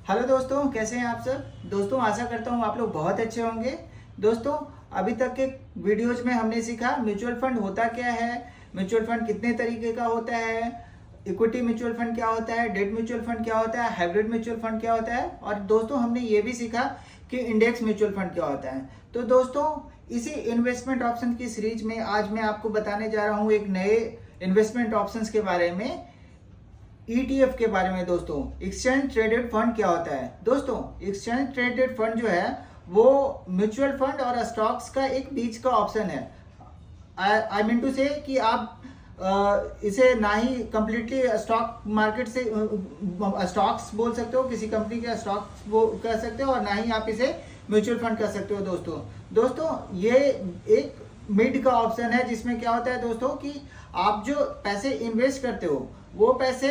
Hello दोस्तों, कैसे हैं आप सब। दोस्तों आशा करता हूँ आप लोग बहुत अच्छे होंगे। दोस्तों अभी तक के वीडियोज में हमने सीखा म्यूचुअल फंड होता क्या है, म्यूचुअल फंड कितने तरीके का होता है, इक्विटी म्यूचुअल फंड क्या होता है, डेट म्यूचुअल फंड क्या होता है, हाइब्रिड म्यूचुअल फंड क्या होता है, और दोस्तों हमने ये भी सीखा कि इंडेक्स म्यूचुअल फंड क्या होता है। तो दोस्तों इसी इन्वेस्टमेंट ऑप्शन की सीरीज में आज मैं आपको बताने जा रहा हूँ एक नए इन्वेस्टमेंट ऑप्शंस के बारे में, ईटीएफ के बारे में। दोस्तों एक्सचेंज ट्रेडेड फंड क्या होता है। दोस्तों एक्सचेंज ट्रेडेड फंड जो है वो म्यूचुअल फंड और स्टॉक्स का एक बीच का ऑप्शन है। आई मीन टू से कि आप इसे ना ही कंप्लीटली स्टॉक मार्केट से स्टॉक्स बोल सकते हो, किसी कंपनी के स्टॉक्स कर सकते हो, और ना ही आप इसे म्यूचुअल फंड कर सकते हो। दोस्तों ये एक मिड का ऑप्शन है जिसमें क्या होता है दोस्तों कि आप जो पैसे इन्वेस्ट करते हो वो पैसे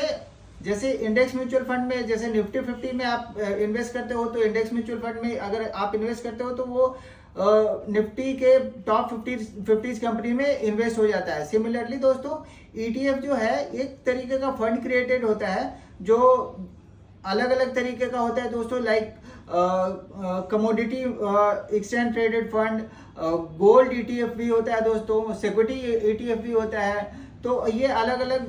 जैसे इंडेक्स म्यूचुअल फंड में, जैसे निफ्टी 50 में आप इन्वेस्ट करते हो, तो इंडेक्स म्यूचुअल फंड में अगर आप इन्वेस्ट करते हो तो वो निफ्टी के टॉप 50 कंपनी में इन्वेस्ट हो जाता है। सिमिलरली दोस्तों ईटीएफ जो है एक तरीके का फंड क्रिएटेड होता है जो अलग अलग तरीके का होता है दोस्तों, like commodity exchange traded fund, gold ETF भी होता है दोस्तों, सिक्योरिटी ईटीएफ भी होता है। तो ये अलग अलग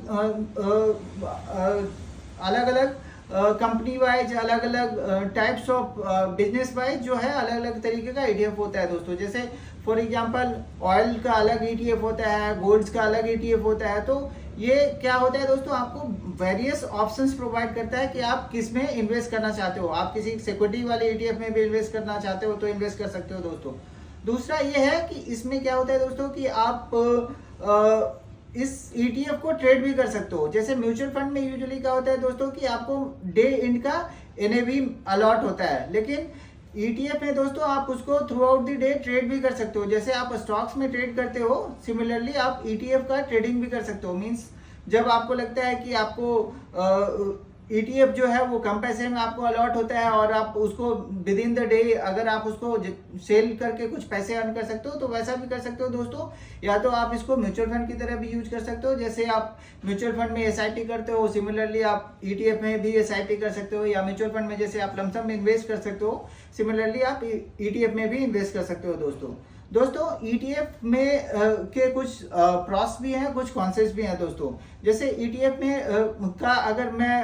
कंपनी वाइज, अलग अलग टाइप्स ऑफ बिजनेस वाइज जो है अलग अलग तरीके का ईटीएफ होता है दोस्तों। जैसे फॉर एग्जांपल ऑयल का अलग ईटीएफ होता है, गोल्ड्स का अलग ईटीएफ होता है। तो ये क्या होता है दोस्तों, आपको वेरियस ऑप्शंस प्रोवाइड करता है कि आप किस में इन्वेस्ट करना चाहते हो। आप किसी सिक्योरिटी वाले ईटीएफ में भी इन्वेस्ट करना चाहते हो तो इन्वेस्ट कर सकते हो दोस्तों। दूसरा ये है कि इसमें क्या होता है दोस्तों कि आप इस ईटीएफ को ट्रेड भी कर सकते हो। जैसे म्यूचुअल फंड में यूजुअली क्या होता है दोस्तों कि आपको डे एंड का एनएवी अलॉट होता है, लेकिन ईटीएफ में दोस्तों आप उसको through out the day trade भी कर सकते हो। जैसे आप स्टॉक्स में ट्रेड करते हो, सिमिलरली आप ईटीएफ का ट्रेडिंग भी कर सकते हो। मींस जब आपको लगता है कि आपको ईटीएफ जो है वो कम पैसे में आपको अलॉट होता है और आप उसको विद इन द डे अगर आप उसको सेल करके कुछ पैसे अर्न कर सकते हो तो वैसा भी कर सकते हो दोस्तों। या तो आप इसको म्यूचुअल फंड की तरह भी यूज कर सकते हो, जैसे आप म्यूचुअल फंड में एसआईपी करते हो, सिमिलरली आप ईटीएफ में भी एसआईपी कर सकते हो। या म्यूचुअल फंड में जैसे आप लमसम में इन्वेस्ट कर सकते हो, सिमिलरली आप ईटीएफ में भी इन्वेस्ट कर सकते हो दोस्तों ईटीएफ में के कुछ प्रॉस भी हैं, कुछ कॉन्सेप्ट्स भी हैं दोस्तों। जैसे ईटीएफ में का अगर मैं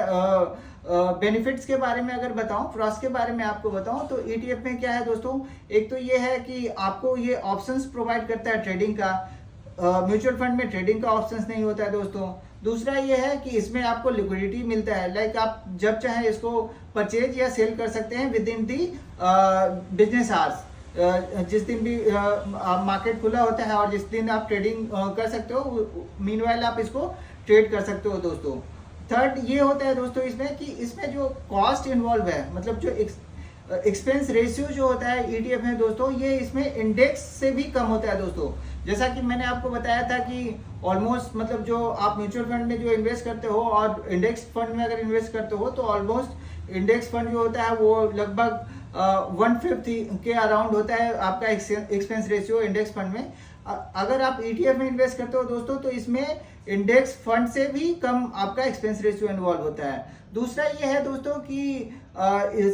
बेनिफिट्स के बारे में अगर बताऊं, प्रॉस के बारे में आपको बताऊं, तो ईटीएफ में क्या है दोस्तों, एक तो ये है कि आपको ये ऑप्शंस प्रोवाइड करता है ट्रेडिंग का। म्यूचुअल फंड में ट्रेडिंग का ऑप्शंस नहीं होता है दोस्तों। दूसरा ये है कि इसमें आपको लिक्विडिटी मिलता है, लाइक आप जब चाहे इसको परचेज या सेल कर सकते हैं with in the business hours. जिस दिन भी मार्केट खुला होता है और जिस दिन आप ट्रेडिंग कर सकते हो, मीनवाइल आप इसको ट्रेड कर सकते हो दोस्तों। थर्ड ये होता है दोस्तों इसमें कि इसमें जो कॉस्ट इन्वॉल्व है, मतलब जो एक्सपेंस रेशियो जो होता है ईटीएफ में दोस्तों, ये इसमें इंडेक्स से भी कम होता है दोस्तों। जैसा कि मैंने आपको बताया था कि ऑलमोस्ट मतलब जो आप म्यूचुअल फंड में जो इन्वेस्ट करते हो और इंडेक्स फंड में अगर इन्वेस्ट करते हो तो ऑलमोस्ट इंडेक्स फंड जो होता है वो लगभग 1/5 के अराउंड होता है आपका एक्सपेंस रेशियो इंडेक्स फंड में। अगर आप ईटीएफ में इन्वेस्ट करते हो दोस्तों तो इसमें इंडेक्स फंड से भी कम आपका एक्सपेंस रेशियो इन्वॉल्व होता है। दूसरा ये है दोस्तों कि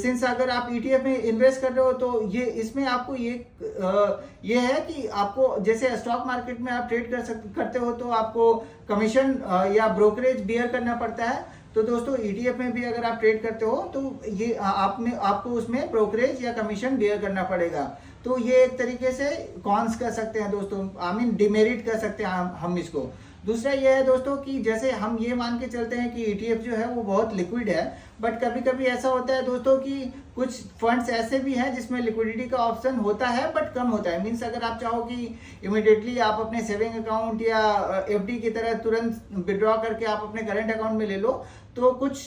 सिंस अगर आप ईटीएफ में इन्वेस्ट कर रहे हो तो ये इसमें आपको ये है कि आपको जैसे स्टॉक मार्केट में आप ट्रेड करते हो तो आपको कमीशन या ब्रोकरेज बियर करना पड़ता है। तो दोस्तों ईटीएफ में भी अगर आप ट्रेड करते हो तो ये आपको उसमें ब्रोकरेज या कमीशन बियर करना पड़ेगा। तो ये एक तरीके से कॉन्स कर सकते हैं दोस्तों, आई मीन डिमेरिट कर सकते हैं हम इसको। दूसरा ये है दोस्तों कि जैसे हम ये मान के चलते हैं कि ईटीएफ जो है वो बहुत लिक्विड है, बट कभी कभी ऐसा होता है दोस्तों कि कुछ फंड्स ऐसे भी हैं जिसमें लिक्विडिटी का ऑप्शन होता है बट कम होता है। मीन्स अगर आप चाहो कि इमिडिएटली आप अपने सेविंग अकाउंट या एफडी की तरह तुरंत विड्रॉ करके आप अपने करंट अकाउंट में ले लो, तो कुछ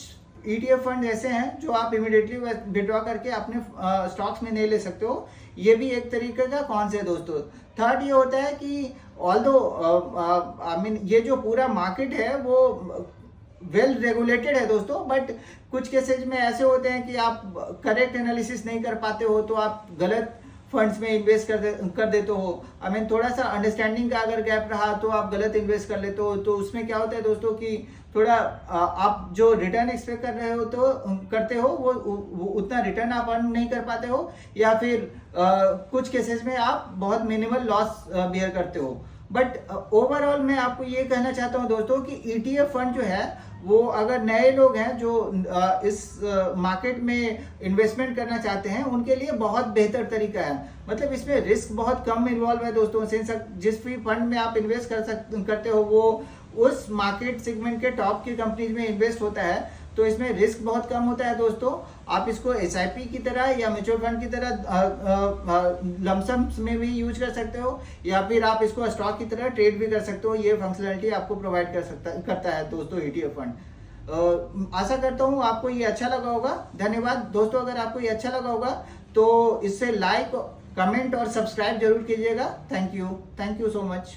ईटीएफ फंड ऐसे हैं जो आप इमिडिएटली विड्रॉ करके अपने स्टॉक्स में नहीं ले सकते हो। ये भी एक तरीके का कॉन्स है दोस्तों। थर्ड ये होता है कि ऑल्दो आई मीन ये जो पूरा मार्केट है वो वेल रेगुलेटेड है दोस्तों, बट कुछ केसेज में ऐसे होते हैं कि आप करेक्ट एनालिसिस नहीं कर पाते हो तो आप गलत फंड्स में इन्वेस्ट कर देते हो। आई मीन थोड़ा सा अंडरस्टैंडिंग का अगर गैप रहा तो आप गलत इन्वेस्ट कर लेते हो। तो उसमें क्या होता है दोस्तों कि थोड़ा आप जो रिटर्न एक्सपेक्ट कर रहे हो तो करते हो वो उतना रिटर्न आप अर्न नहीं कर पाते हो, या फिर कुछ केसेस में आप बहुत मिनिमल लॉस बियर करते हो। बट ओवरऑल मैं आपको ये कहना चाहता हूँ दोस्तों कि ETF फंड जो है वो अगर नए लोग हैं जो इस मार्केट में इन्वेस्टमेंट करना चाहते हैं उनके लिए बहुत बेहतर तरीका है। मतलब इसमें रिस्क बहुत कम इन्वॉल्व है दोस्तों। जिस भी फंड में आप इन्वेस्ट करते हो वो उस मार्केट सेगमेंट के टॉप की कंपनीज में इन्वेस्ट होता है, तो इसमें रिस्क बहुत कम होता है दोस्तों। आप इसको SIP की तरह या म्यूचुअल फंड की तरह लमसम्स में भी यूज कर सकते हो, या फिर आप इसको स्टॉक की तरह ट्रेड भी कर सकते हो। ये फंक्शनलिटी आपको प्रोवाइड करता है दोस्तों ETF फंड। आशा करता हूँ आपको ये अच्छा लगा होगा। धन्यवाद दोस्तों। अगर आपको ये अच्छा लगा होगा तो इससे लाइक, कमेंट और सब्सक्राइब जरूर कीजिएगा। Thank you so much.